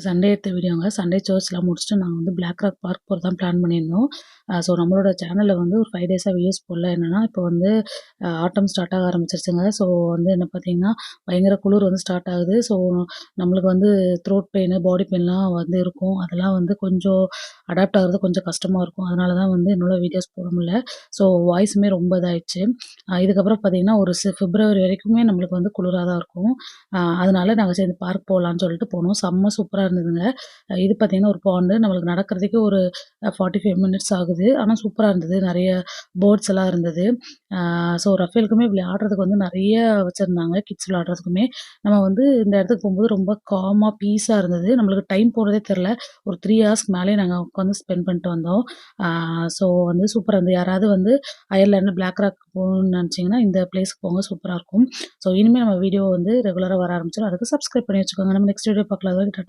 Sunday எடுத்த வீடியோங்க. Sunday சர்ச்லாம் முடிச்சுட்டு நாங்க வந்து பிளாக் ராக் பார்க் போறது தான் பிளான் பண்ணியிருந்தோம். ஸோ நம்மளோட சேனல்ல வந்து ஒரு 5 டேஸா வீடியோஸ் போடல. என்னன்னா, இப்போ வந்து ஆட்டம் ஸ்டார்ட் ஆக ஆரம்பிச்சிருச்சுங்க. ஸோ வந்து என்ன பார்த்தீங்கன்னா, பயங்கர குளிர் வந்து ஸ்டார்ட் ஆகுது. ஸோ நம்மளுக்கு வந்து த்ரோட் பெயினு, பாடி பெயின்லாம் வந்து இருக்கும். அதெல்லாம் வந்து கொஞ்சம் அடாப்ட் ஆகுறது கொஞ்சம் கஷ்டமா இருக்கும். அதனால தான் வந்து என்னால வீடியோஸ் போட முடியல. ஸோ வாய்ஸுமே ரொம்ப இதாயிடுச்சு. இதுக்கப்புறம் பார்த்தீங்கன்னா, ஒரு பிப்ரவரி வரைக்குமே நம்மளுக்கு வந்து குளிரா தான் இருக்கும். அதனால நாங்க சரி இந்த பார்க் போலான்னு சொல்லிட்டு போனோம். செம்ம சூப்பரா இருந்ததுங்க. இது பார்த்தீங்கன்னா, ஒரு பாண்டு நம்மளுக்கு நடக்கிறதுக்கே ஒரு 45 மினிட்ஸ் ஆகுது. ஆனா சூப்பரா இருந்தது. நெறைய பேர்ட்ஸ் எல்லாம் இருந்தது. ஸோ ரஃபேலுக்குமே விளையாடுறதுக்கு வந்து நெறைய வச்சிருந்தாங்க. கிட்ஸ் விளையாடுறதுக்குமே. நம்ம வந்து இந்த இடத்துக்கு போம்போது ரொம்ப காமா, பீஸா இருந்தது. நம்மளுக்கு டைம் போறதே தெரியல. ஒரு 3 ஹார்ஸ்க்கு மேலயே நாங்க உட்காந்து ஸ்பெண்ட் பண்ணிட்டு வந்தோம். ஆ ஸோ வந்து சூப்பரா இருந்தது. யாராவது வந்து அயர்லாந்து, பிளாக் ராக் போகணும்னு நெனச்சீங்கன்னா, இந்த பிளேஸ்க்கு போங்க. சூப்பரா இருக்கும். ஸோ இனிமே நம்ம வீடியோ வந்து ரெகுலரா வர ஆரம்பிச்சுரும். அதுக்கு சப்ஸ்கிரைப் பண்ணி வச்சுக்கோங்க. நம்ம நெக்ஸ்ட் வீடியோ பார்க்கலாம். அது வரைக்கும் டாட்டா.